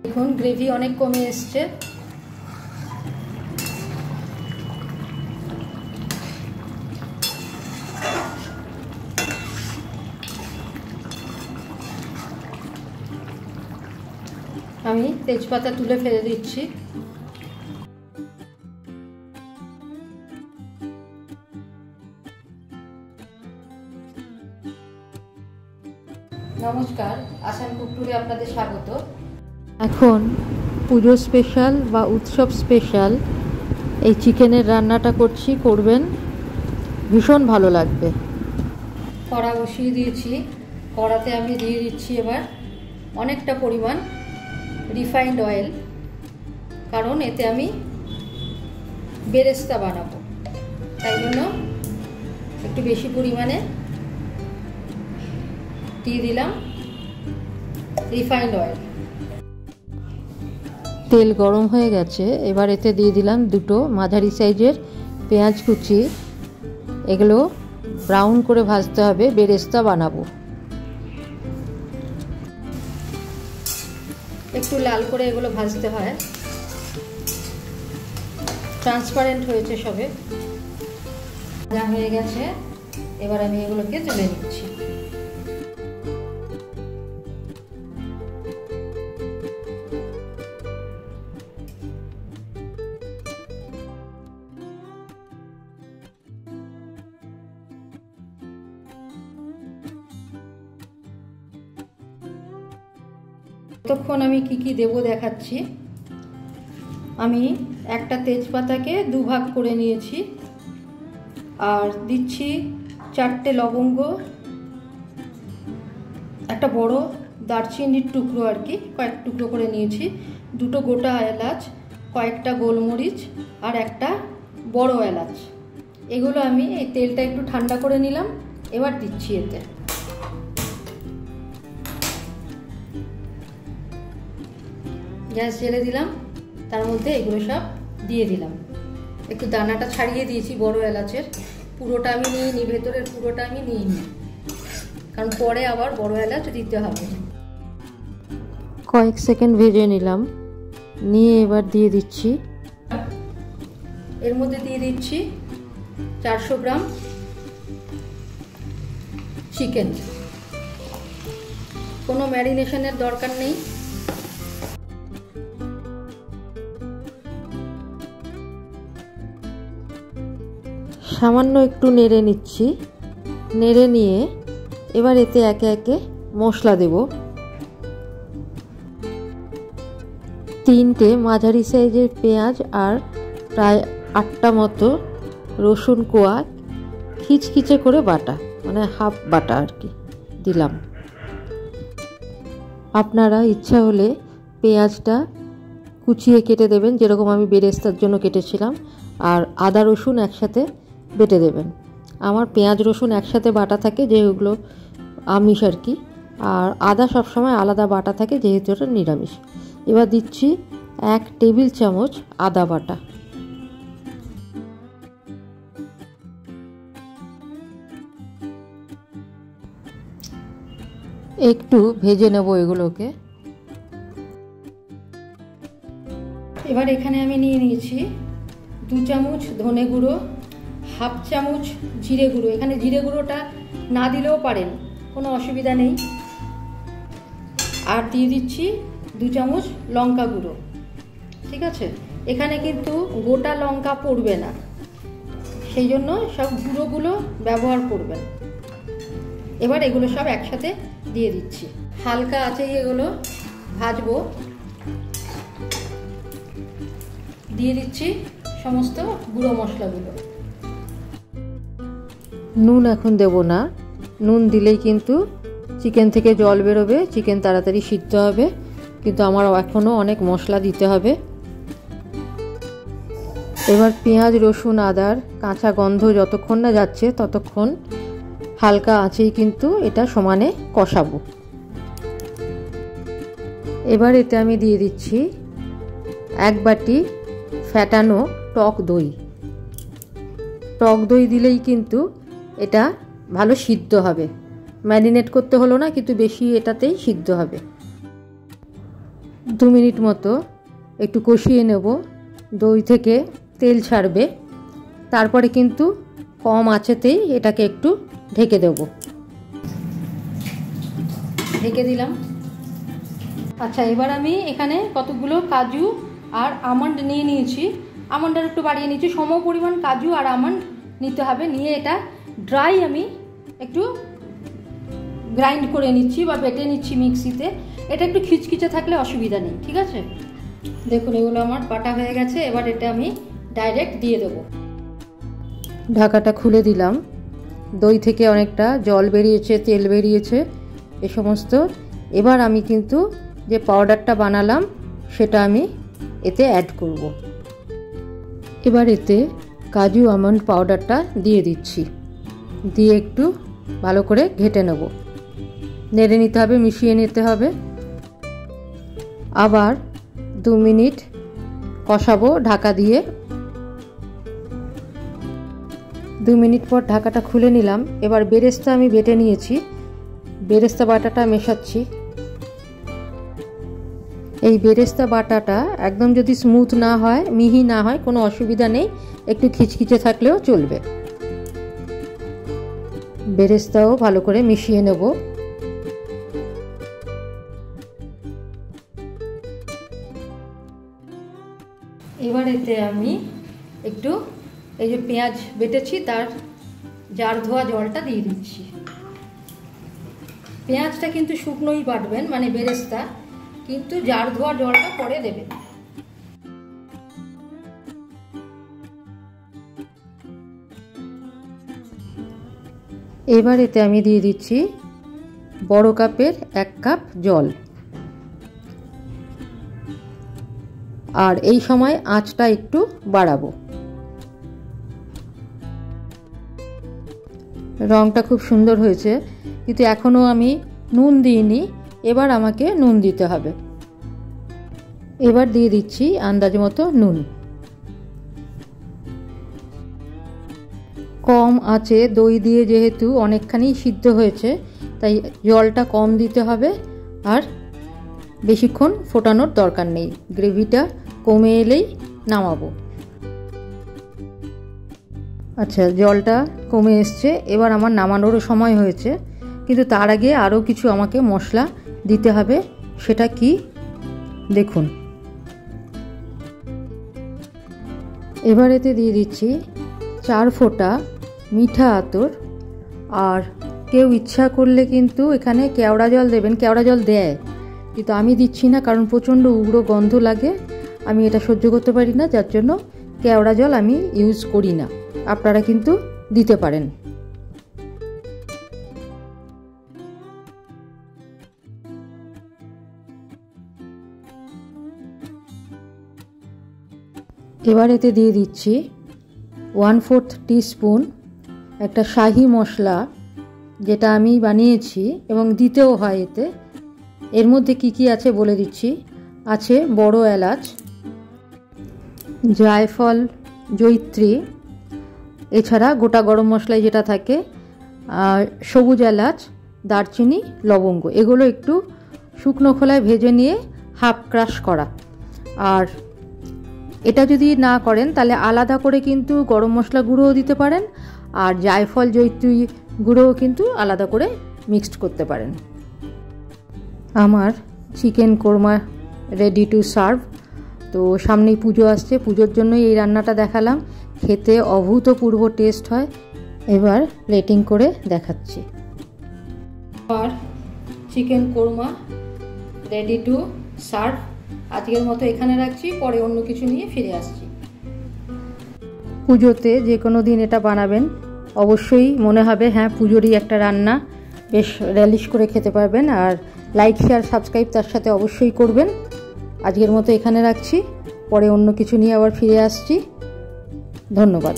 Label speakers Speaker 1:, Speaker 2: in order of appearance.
Speaker 1: দেখুন গ্রেভি অনেক কমে এসছে। আমি তেজপাতা তুলে ফেলে দিচ্ছি। নমস্কার, আসান কুক টুরে আপনাদের স্বাগত। এখন পুজো স্পেশাল বা উৎসব স্পেশাল এই চিকেনের রান্নাটা করবেন, ভীষণ ভালো লাগবে। কড়া বসিয়ে দিয়েছি, কড়াতে আমি দিয়ে দিচ্ছি এবার অনেকটা পরিমাণ রিফাইন্ড অয়েল, কারণ এতে আমি বেরেস্তা বানাবো, তাই জন্য একটু বেশি পরিমাণে দিয়ে দিলাম রিফাইন্ড অয়েল। তেল গরম হয়ে গেছে, এবার এতে দিয়ে দিলাম দুটো মাঝারি সাইজের পেঁয়াজ কুচি। এগুলো ব্রাউন করে ভাজতে হবে, বেরেস্তা বানাবো। একটু লাল করে এগুলো ভাজতে হয়। ট্রান্সপারেন্ট হয়েছে সবে, ভাজা হয়ে গেছে। এবার আমি এগুলোকে তুলে নিচ্ছি। ততক্ষণ আমি কি দেবো দেখাচ্ছি। আমি একটা তেজপাতাকে দুভাগ করে নিয়েছি, আর দিচ্ছি 4টে লবঙ্গ, একটা বড় দারচিনির টুকরো আর কি কয়েক টুকরো করে নিয়েছি, দুটো গোটা এলাচ, কয়েকটা গোলমরিচ আর একটা বড় এলাচ। এগুলো আমি এই তেলটা একটু ঠান্ডা করে নিলাম, এবার দিচ্ছি এতে। গ্যাস জেলে দিলাম, তার মধ্যে এগুলো সব দিয়ে দিলাম। একটু দানাটা ছাড়িয়ে দিয়েছি বড় এলাচের, পুরোটা আমি নিইনি, ভেতরের পুরোটা আমি নিইনি, কারণ পরে আবার বড় এলাচ দিতে হবে। কয়েক সেকেন্ড ভেজে নিলাম, নিয়ে এবার দিয়ে দিচ্ছি, এর মধ্যে দিয়ে দিচ্ছি 400 গ্রাম চিকেন। কোনো ম্যারিনেশনের দরকার নেই। সামান্য একটু নেড়ে নিচ্ছি, নেড়ে নিয়ে এবার এতে একে একে মশলা দেব। 3টে মাঝারি সাইজের পেঁয়াজ আর প্রায় 8টা মতো রসুন কোয়া খিচখিচে করে বাটা, মানে হাফ বাটা আর কি দিলাম। আপনারা ইচ্ছা হলে পেঁয়াজটা কুচিয়ে কেটে দেবেন, যেরকম আমি বেরেস্তার জন্য কেটেছিলাম, আর আদা রসুন একসাথে বেটে দেবেন। আমার পেঁয়াজ রসুন একসাথে বাটা থাকে যেগুলো আমিষ আর কি, আর আদা সবসময় আলাদা বাটা থাকে যেহেতু এটা নিরামিষ। এবার দিচ্ছি 1 টেবিল চামচ আদা বাটা। একটু ভেজে নেব এগুলোকে। এবার এখানে আমি নিয়ে নিয়েছি 2 চামচ ধনে গুঁড়ো, হাফ চামচ জিরে গুঁড়ো। এখানে জিরে গুঁড়োটা না দিলেও পারেন, কোনো অসুবিধা নেই। আর দিয়ে দিচ্ছি 2 চামচ লঙ্কা গুঁড়ো। ঠিক আছে, এখানে কিন্তু গোটা লঙ্কা পড়বে না, সেই জন্য সব গুঁড়োগুলো ব্যবহার করবেন। এবার এগুলো সব একসাথে দিয়ে দিচ্ছি, হালকা আঁচেই এগুলো ভাজবো। দিয়ে দিচ্ছি সমস্ত গুঁড়ো মশলাগুলো। নুন এখন দেব না, নুন দিলেই কিন্তু চিকেন থেকে জল বেরোবে, চিকেন তাড়াতাড়ি সিদ্ধ হবে, কিন্তু আমার এখনও অনেক মশলা দিতে হবে। এবার পেঁয়াজ রসুন আদার কাঁচা গন্ধ যতক্ষণ না যাচ্ছে ততক্ষণ হালকা আঁচেই কিন্তু এটা সমানে কষাবো। এবার এতে আমি দিয়ে দিচ্ছি 1 বাটি ফ্যাটানো টক দই। টক দই দিলেই কিন্তু এটা ভালো সিদ্ধ হবে, ম্যারিনেট করতে হলো না, কিন্তু বেশি এটাতেই সিদ্ধ হবে। 2 মিনিট মতো একটু কষিয়ে নেব, দই থেকে তেল ছাড়বে, তারপরে কিন্তু কম আঁচেতেই এটাকে একটু ঢেকে দেব। ঢেকে দিলাম। আচ্ছা, এবার আমি এখানে কতগুলো কাজু আর আমন্ড নিয়ে নিয়েছি। আমন্ডটা একটু বাড়িয়ে নিয়েছি, সম পরিমাণ কাজু আর আমন্ড নিতে হবে। নিয়ে এটা ড্রাই আমি একটু গ্রাইন্ড করে নিচ্ছি বা বেটে নিচ্ছি মিক্সিতে। এটা একটু খিচখিচে থাকলে অসুবিধা নেই, ঠিক আছে? দেখুন, এগুলো আমার বাটা হয়ে গেছে। এবার এটা আমি ডাইরেক্ট দিয়ে দেব। ঢাকাটা খুলে দিলাম। দই থেকে অনেকটা জল বেরিয়েছে, তেল বেরিয়েছে, এ সমস্ত। এবার আমি কিন্তু যে পাউডারটা বানালাম সেটা আমি এতে অ্যাড করব। এবার এতে কাজু আমন্ড পাউডারটা দিয়ে দিচ্ছি, দিয়ে একটু ভালো করে ঘেটে নেব। নেড়ে নিতে হবে, মিশিয়ে নিতে হবে। আবার 2 মিনিট কষাবো ঢাকা দিয়ে। 2 মিনিট পর ঢাকাটা খুলে নিলাম। এবার বেরেস্তা আমি বেটে নিয়েছি, বেরেস্তা বাটাটা মেশাচ্ছি। এই বেরেস্তা বাটাটা একদম যদি স্মুথ না হয়, মিহি না হয়, কোনো অসুবিধা নেই, একটু খিচখিচে থাকলেও চলবে। বেরেস্তাও ভালো করে মিশিয়ে নেব। এবার এতে আমি একটু এই যে পেঁয়াজ বেটেছি তার জার ধোয়া জলটা দিয়ে দিচ্ছি। পেঁয়াজটা কিন্তু শুকনোই বাটবেন, মানে বেরেস্তা, কিন্তু জার ধোয়া জলটা পরে দেবেন। এবার এতে আমি দিয়ে দিচ্ছি বড় কাপের 1 কাপ জল। আর এই সময় আঁচটা একটু বাড়াবো। রংটা খুব সুন্দর হয়েছে, কিন্তু এখনও আমি নুন দিইনি। এবার আমাকে নুন দিতে হবে। এবার দিয়ে দিচ্ছি আন্দাজ মতো নুন। কম আঁচে দই দিয়ে যেহেতু অনেকখানি সিদ্ধ হয়েছে, তাই জলটা কম দিতে হবে। আর বেশিক্ষণ ফোটানোর দরকার নেই, গ্রেভিটা কমে এলেই নামাবো। আচ্ছা, জলটা কমে এসছে, এবার আমার নামানোরও সময় হয়েছে। কিন্তু তার আগে আরও কিছু আমাকে মশলা দিতে হবে। সেটা কি দেখুন। এবার এতে দিয়ে দিচ্ছি 4 ফোঁটা মিঠা আতর। আর কেউ ইচ্ছা করলে কিন্তু এখানে কেওড়া জল দেবেন, কেওড়া জল দেয়, কিন্তু আমি দিচ্ছি না, কারণ প্রচণ্ড উগ্র গন্ধ লাগে, আমি এটা সহ্য করতে পারি না, যার জন্য কেওড়া জল আমি ইউজ করি না। আপনারা কিন্তু দিতে পারেন। এবার এতে দিয়ে দিচ্ছি 1/4 টিস্পুন একটা শাহি মশলা, যেটা আমি বানিয়েছি এবং দিতেও হয় এতে। এর মধ্যে কি কি আছে বলে দিচ্ছি। আছে বড় এলাচ, জায়ফল, জয়িত্রী, এছাড়া গোটা গরম মশলায় যেটা থাকে, সবুজ এলাচ, দারচিনি, লবঙ্গ। এগুলো একটু শুকনো খোলায় ভেজে নিয়ে হাফ ক্রাশ করা। আর এটা যদি না করেন তাহলে আলাদা করে কিন্তু গরম মশলা গুঁড়োও দিতে পারেন, আর জায়ফল, জয়িত্রী গুঁড়োও কিন্তু আলাদা করে মিক্সড করতে পারেন। আমার chicken korma ready to serve. তো সামনেই পুজো আসছে, পুজোর জন্যই এই রান্নাটা দেখালাম। খেতে অভূতপূর্ব টেস্ট হয়। এবার প্লেটিং করে দেখাচ্ছি। আর chicken korma ready to serve. আজকের মতো এখানে রাখছি, পরে অন্য কিছু নিয়ে ফিরে আসছি। পুজোতে যে কোনো দিন এটা বানাবেন, অবশ্যই মনে হবে হ্যাঁ পুজোরই একটা রান্না, বেশ রেলিশ করে খেতে পারবেন। আর লাইক, শেয়ার, সাবস্ক্রাইব তার সাথে অবশ্যই করবেন। আজকের মতো এখানে রাখছি, পরে অন্য কিছু নিয়ে আবার ফিরে আসছি। ধন্যবাদ।